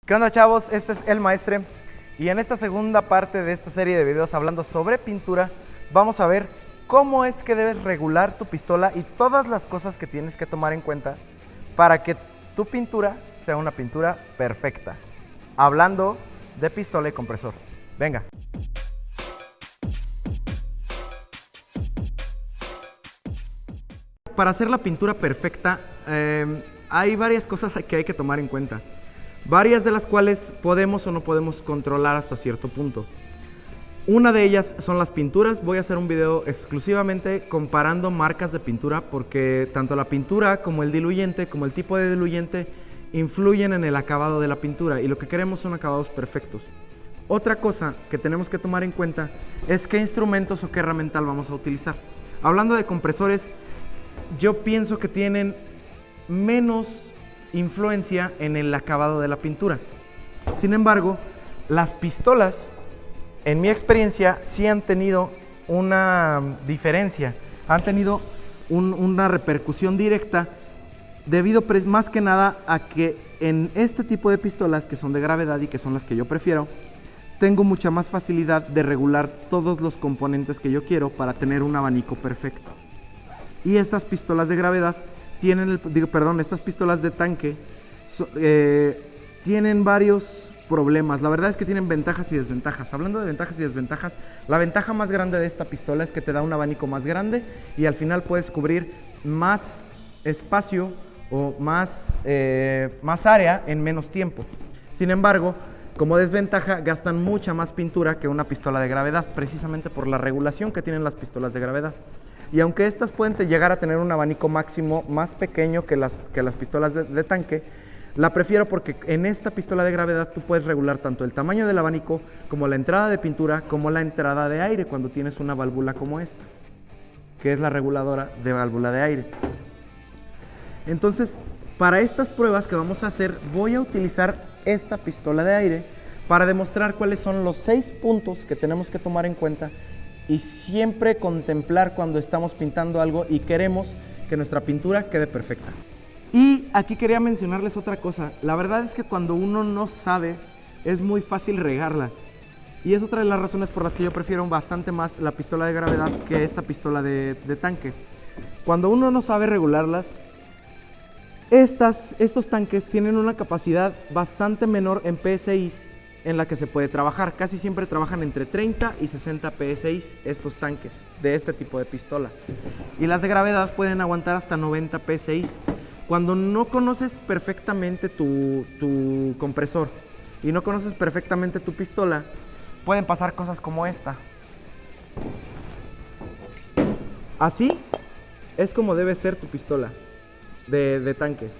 ¿Qué onda, chavos? Este es El Maestre y en esta segunda parte de esta serie de videos hablando sobre pintura vamos a ver cómo es que debes regular tu pistola y todas las cosas que tienes que tomar en cuenta para que tu pintura sea una pintura perfecta. Hablando de pistola y compresor. Venga. Para hacer la pintura perfecta hay varias cosas que hay que tomar en cuenta. Varias de las cuales podemos o no podemos controlar hasta cierto punto. Una de ellas son las pinturas. Voy a hacer un video exclusivamente comparando marcas de pintura porque tanto la pintura como el diluyente, como el tipo de diluyente influyen en el acabado de la pintura y lo que queremos son acabados perfectos. Otra cosa que tenemos que tomar en cuenta es qué instrumentos o qué herramental vamos a utilizar. Hablando de compresores, yo pienso que tienen menos influencia en el acabado de la pintura. Sin embargo, las pistolas, en mi experiencia, sí han tenido una diferencia, han tenido una repercusión directa debido más que nada a que en este tipo de pistolas, que son de gravedad y que son las que yo prefiero, tengo mucha más facilidad de regular todos los componentes que yo quiero para tener un abanico perfecto. Y estas pistolas de gravedad tienen, estas pistolas de tanque tienen varios problemas. La verdad es que tienen ventajas y desventajas. Hablando de ventajas y desventajas, la ventaja más grande de esta pistola es que te da un abanico más grande y al final puedes cubrir más espacio o más área en menos tiempo. Sin embargo, como desventaja, gastan mucha más pintura que una pistola de gravedad, precisamente por la regulación que tienen las pistolas de gravedad. Y aunque estas pueden llegar a tener un abanico máximo más pequeño que las pistolas de tanque, la prefiero porque en esta pistola de gravedad tú puedes regular tanto el tamaño del abanico como la entrada de pintura como la entrada de aire cuando tienes una válvula como esta, que es la reguladora de válvula de aire. Entonces, para estas pruebas que vamos a hacer, voy a utilizar esta pistola de aire para demostrar cuáles son los 6 puntos que tenemos que tomar en cuenta y siempre contemplar cuando estamos pintando algo y queremos que nuestra pintura quede perfecta. Y aquí quería mencionarles otra cosa. La verdad es que cuando uno no sabe, es muy fácil regarla. Y es otra de las razones por las que yo prefiero bastante más la pistola de gravedad que esta pistola de tanque. Cuando uno no sabe regularlas, estos tanques tienen una capacidad bastante menor en PSI en la que se puede trabajar. Casi siempre trabajan entre 30 y 60 PSI estos tanques de este tipo de pistola. Y las de gravedad pueden aguantar hasta 90 PSI. Cuando no conoces perfectamente tu compresor y no conoces perfectamente tu pistola, pueden pasar cosas como esta. Así es como debe ser tu pistola de tanque.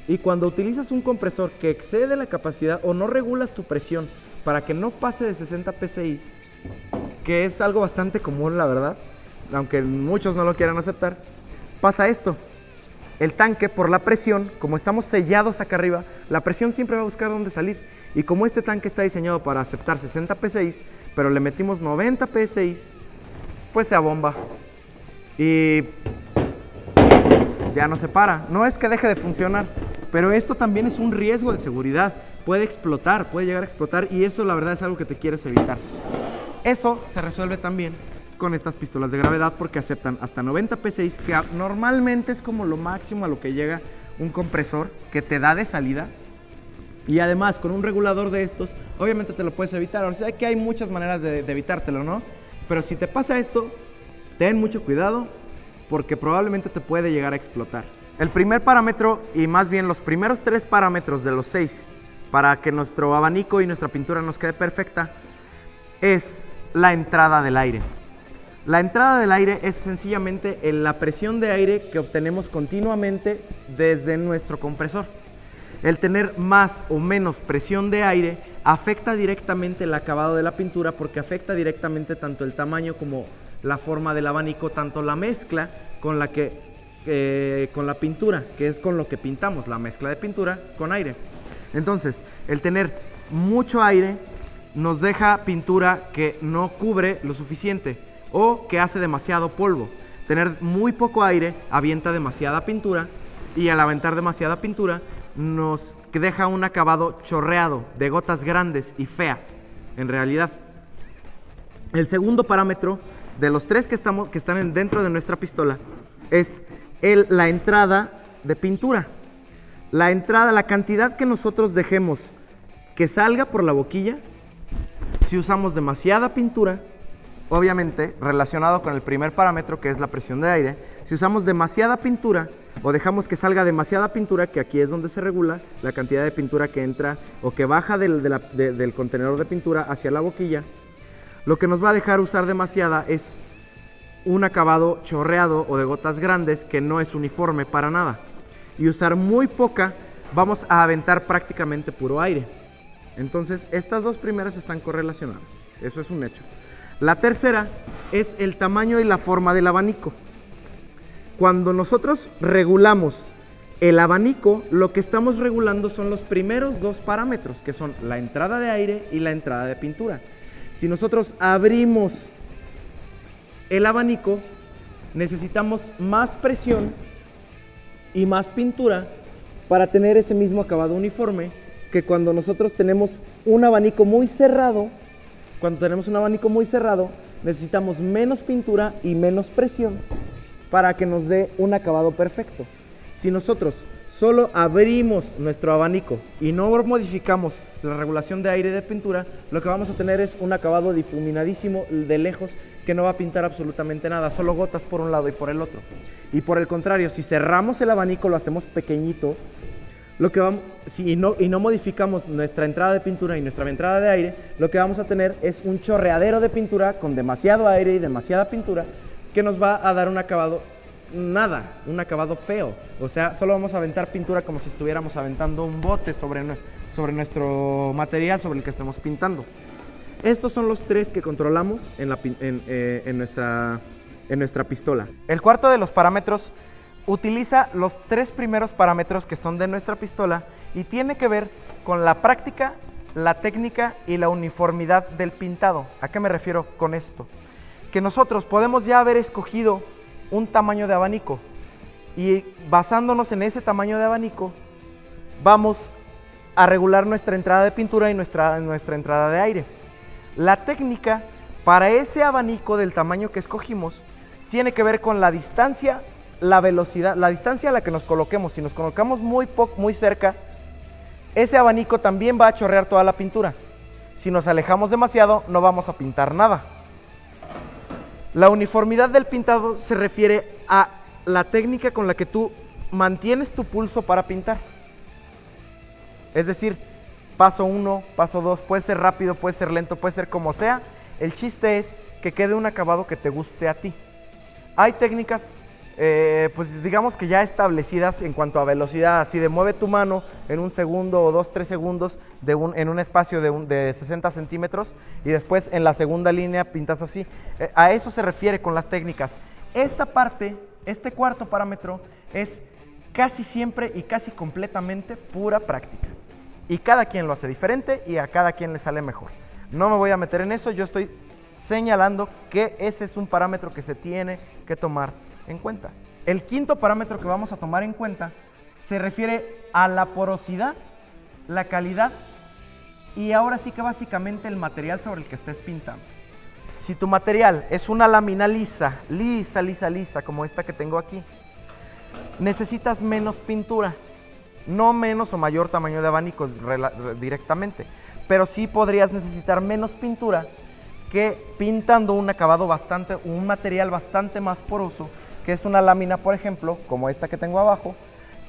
Y cuando utilizas un compresor que excede la capacidad o no regulas tu presión para que no pase de 60 PSI, que es algo bastante común, la verdad, aunque muchos no lo quieran aceptar, pasa esto. El tanque, por la presión, como estamos sellados acá arriba, la presión siempre va a buscar dónde salir. Y como este tanque está diseñado para aceptar 60 PSI, pero le metimos 90 PSI, pues se abomba. Y ya no se para. No es que deje de funcionar, pero esto también es un riesgo de seguridad. Puede explotar, puede llegar a explotar y eso la verdad es algo que te quieres evitar. Eso se resuelve también con estas pistolas de gravedad porque aceptan hasta 90 PSI, que normalmente es como lo máximo a lo que llega un compresor que te da de salida. Y además con un regulador de estos, obviamente te lo puedes evitar. O sea que hay muchas maneras de evitártelo, ¿no? Pero si te pasa esto, ten mucho cuidado porque probablemente te puede llegar a explotar. El primer parámetro, y más bien los primeros 3 parámetros de los 6 para que nuestro abanico y nuestra pintura nos quede perfecta, es la entrada del aire. La entrada del aire es sencillamente la presión de aire que obtenemos continuamente desde nuestro compresor. El tener más o menos presión de aire afecta directamente el acabado de la pintura porque afecta directamente tanto el tamaño como la forma del abanico, tanto la mezcla con la pintura, que es con lo que pintamos, la mezcla de pintura con aire. Entonces, el tener mucho aire nos deja pintura que no cubre lo suficiente o que hace demasiado polvo. Tener muy poco aire avienta demasiada pintura y al aventar demasiada pintura nos que deja un acabado chorreado de gotas grandes y feas, en realidad. El segundo parámetro de los tres que están dentro de nuestra pistola es la entrada de pintura. La entrada, la cantidad que nosotros dejemos que salga por la boquilla. Si usamos demasiada pintura, obviamente relacionado con el primer parámetro, que es la presión de aire, si usamos demasiada pintura o dejamos que salga demasiada pintura, que aquí es donde se regula la cantidad de pintura que entra o que baja del contenedor de pintura hacia la boquilla, lo que nos va a dejar usar demasiada es un acabado chorreado o de gotas grandes que no es uniforme para nada. Y usar muy poca, vamos a aventar prácticamente puro aire. Entonces, estas dos primeras están correlacionadas. Eso es un hecho. La tercera es el tamaño y la forma del abanico. Cuando nosotros regulamos el abanico, lo que estamos regulando son los primeros dos parámetros, que son la entrada de aire y la entrada de pintura. Si nosotros abrimos el abanico, necesitamos más presión y más pintura para tener ese mismo acabado uniforme que cuando nosotros tenemos un abanico muy cerrado. Cuando tenemos un abanico muy cerrado, necesitamos menos pintura y menos presión para que nos dé un acabado perfecto. Si nosotros solo abrimos nuestro abanico y no modificamos la regulación de aire y de pintura, lo que vamos a tener es un acabado difuminadísimo de lejos que no va a pintar absolutamente nada, solo gotas por un lado y por el otro. Y por el contrario, si cerramos el abanico, lo hacemos pequeñito, y no modificamos nuestra entrada de pintura y nuestra entrada de aire, lo que vamos a tener es un chorreadero de pintura con demasiado aire y demasiada pintura que nos va a dar un acabado un acabado feo. O sea, solo vamos a aventar pintura como si estuviéramos aventando un bote sobre nuestro material sobre el que estemos pintando. Estos son los tres que controlamos en nuestra pistola. El cuarto de los parámetros utiliza los tres primeros parámetros que son de nuestra pistola y tiene que ver con la práctica, la técnica y la uniformidad del pintado. ¿A qué me refiero con esto? Que nosotros podemos ya haber escogido un tamaño de abanico y basándonos en ese tamaño de abanico vamos a regular nuestra entrada de pintura y nuestra entrada de aire. La técnica para ese abanico del tamaño que escogimos tiene que ver con la distancia, la velocidad, la distancia a la que nos coloquemos. Si nos colocamos muy cerca, ese abanico también va a chorrear toda la pintura. Si nos alejamos demasiado, no vamos a pintar nada. La uniformidad del pintado se refiere a la técnica con la que tú mantienes tu pulso para pintar. Es decir, paso 1, paso 2, puede ser rápido, puede ser lento, puede ser como sea. El chiste es que quede un acabado que te guste a ti. Hay técnicas, pues digamos que ya establecidas en cuanto a velocidad, así de mueve tu mano en un segundo o 2, 3 segundos en un espacio de 60 centímetros y después en la segunda línea pintas así. A eso se refiere con las técnicas. Esta parte, este cuarto parámetro es casi siempre y casi completamente pura práctica. Y cada quien lo hace diferente y a cada quien le sale mejor. No me voy a meter en eso, yo estoy señalando que ese es un parámetro que se tiene que tomar en cuenta. El quinto parámetro que vamos a tomar en cuenta se refiere a la porosidad, la calidad y ahora sí que básicamente el material sobre el que estés pintando. Si tu material es una lámina lisa, como esta que tengo aquí, necesitas menos pintura, no menos o mayor tamaño de abanico directamente, pero sí podrías necesitar menos pintura que pintando un material bastante más poroso, que es una lámina, por ejemplo, como esta que tengo abajo,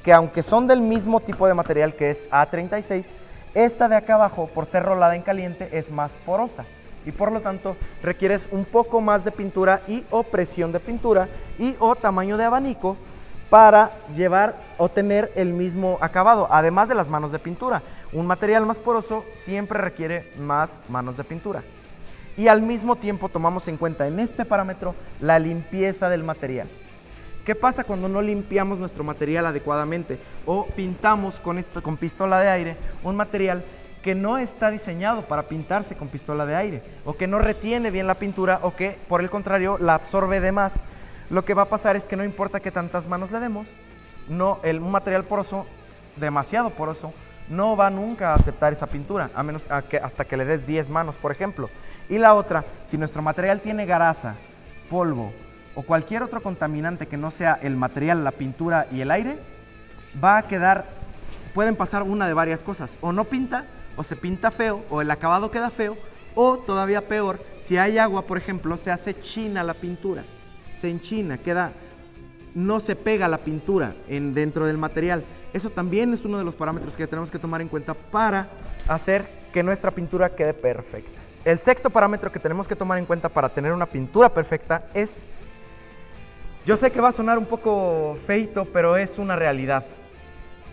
que aunque son del mismo tipo de material que es A36, esta de acá abajo, por ser rolada en caliente, es más porosa y por lo tanto requieres un poco más de pintura y o presión de pintura y o tamaño de abanico para llevar o tener el mismo acabado, además de las manos de pintura. Un material más poroso siempre requiere más manos de pintura. Y al mismo tiempo tomamos en cuenta en este parámetro la limpieza del material. ¿Qué pasa cuando no limpiamos nuestro material adecuadamente o pintamos con pistola de aire un material que no está diseñado para pintarse con pistola de aire o que no retiene bien la pintura o que por el contrario la absorbe de más? Lo que va a pasar es que no importa qué tantas manos le demos, un material poroso, demasiado poroso, no va nunca a aceptar esa pintura, a menos hasta que le des 10 manos, por ejemplo. Y la otra, si nuestro material tiene grasa, polvo o cualquier otro contaminante que no sea el material, la pintura y el aire, va a quedar, pueden pasar una de varias cosas, o no pinta, o se pinta feo, o el acabado queda feo, o todavía peor, si hay agua, por ejemplo, se hace china la pintura, se enchina, no se pega la pintura dentro del material. Eso también es uno de los parámetros que tenemos que tomar en cuenta para hacer que nuestra pintura quede perfecta. El sexto parámetro que tenemos que tomar en cuenta para tener una pintura perfecta es, yo sé que va a sonar un poco feito, pero es una realidad.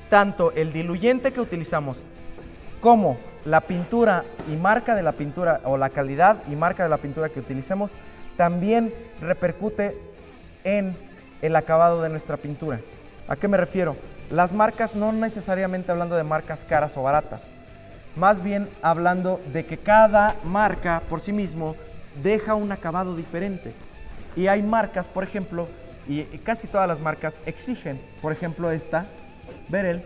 Tanto el diluyente que utilizamos como la pintura y marca de la pintura, o la calidad y marca de la pintura que utilicemos, también repercute en el acabado de nuestra pintura. ¿A qué me refiero? Las marcas, no necesariamente hablando de marcas caras o baratas, más bien hablando de que cada marca por sí mismo deja un acabado diferente. Y hay marcas, por ejemplo, y casi todas las marcas exigen, por ejemplo esta, Berel,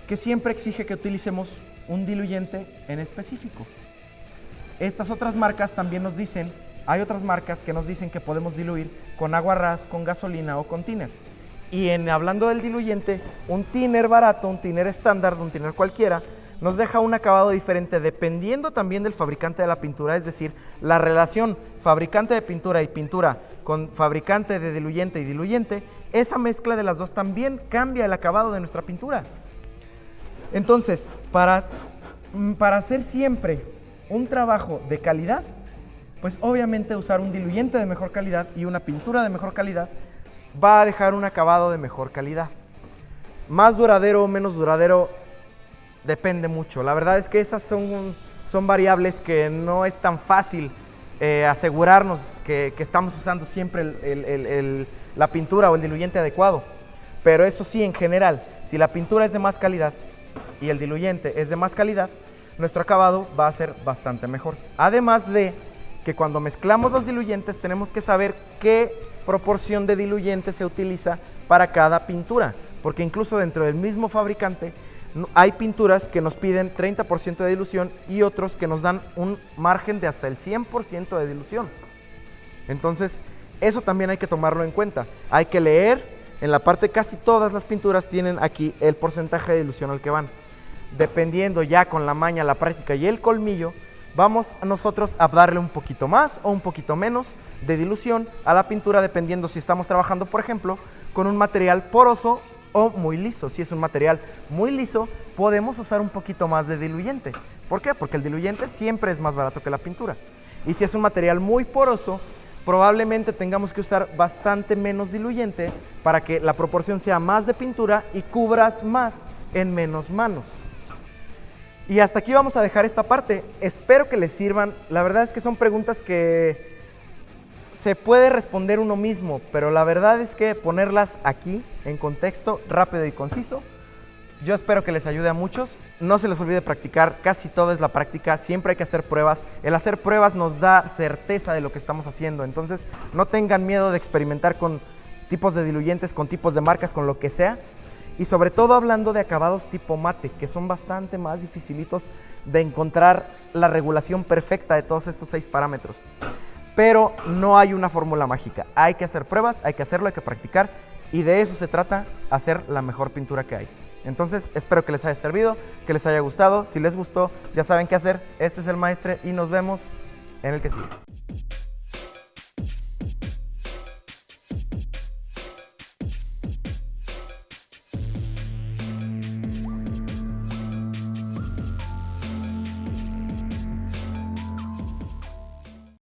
que siempre exige que utilicemos un diluyente en específico. Estas otras marcas también nos dicen, hay otras marcas que nos dicen que podemos diluir con agua ras, con gasolina o con thinner. Y hablando del diluyente, un thinner barato, un thinner estándar, un thinner cualquiera, nos deja un acabado diferente dependiendo también del fabricante de la pintura, es decir, la relación fabricante de pintura y pintura con fabricante de diluyente y diluyente, esa mezcla de las dos también cambia el acabado de nuestra pintura. Entonces, para hacer siempre un trabajo de calidad, pues obviamente usar un diluyente de mejor calidad y una pintura de mejor calidad va a dejar un acabado de mejor calidad. Más duradero o menos duradero depende mucho. La verdad es que esas son variables que no es tan fácil asegurarnos que estamos usando siempre la pintura o el diluyente adecuado. Pero eso sí, en general, si la pintura es de más calidad y el diluyente es de más calidad, nuestro acabado va a ser bastante mejor. Además de que cuando mezclamos los diluyentes tenemos que saber qué proporción de diluyente se utiliza para cada pintura, porque incluso dentro del mismo fabricante hay pinturas que nos piden 30% de dilución y otros que nos dan un margen de hasta el 100% de dilución. Entonces, eso también hay que tomarlo en cuenta. Hay que leer, en la parte casi todas las pinturas tienen aquí el porcentaje de dilución al que van. Dependiendo ya con la maña, la práctica y el colmillo, vamos nosotros a darle un poquito más o un poquito menos de dilución a la pintura, dependiendo si estamos trabajando, por ejemplo, con un material poroso o muy liso. Si es un material muy liso, podemos usar un poquito más de diluyente. ¿Por qué? Porque el diluyente siempre es más barato que la pintura. Y si es un material muy poroso, probablemente tengamos que usar bastante menos diluyente para que la proporción sea más de pintura y cubras más en menos manos. Y hasta aquí vamos a dejar esta parte. Espero que les sirvan. La verdad es que son preguntas que se puede responder uno mismo, pero la verdad es que ponerlas aquí en contexto rápido y conciso, yo espero que les ayude a muchos. No se les olvide practicar, casi todo es la práctica, siempre hay que hacer pruebas. El hacer pruebas nos da certeza de lo que estamos haciendo, entonces no tengan miedo de experimentar con tipos de diluyentes, con tipos de marcas, con lo que sea. Y sobre todo hablando de acabados tipo mate, que son bastante más dificilitos de encontrar la regulación perfecta de todos estos 6 parámetros. Pero no hay una fórmula mágica, hay que hacer pruebas, hay que hacerlo, hay que practicar y de eso se trata, hacer la mejor pintura que hay. Entonces espero que les haya servido, que les haya gustado. Si les gustó, ya saben qué hacer. Este es el Maestre y nos vemos en el que sigue.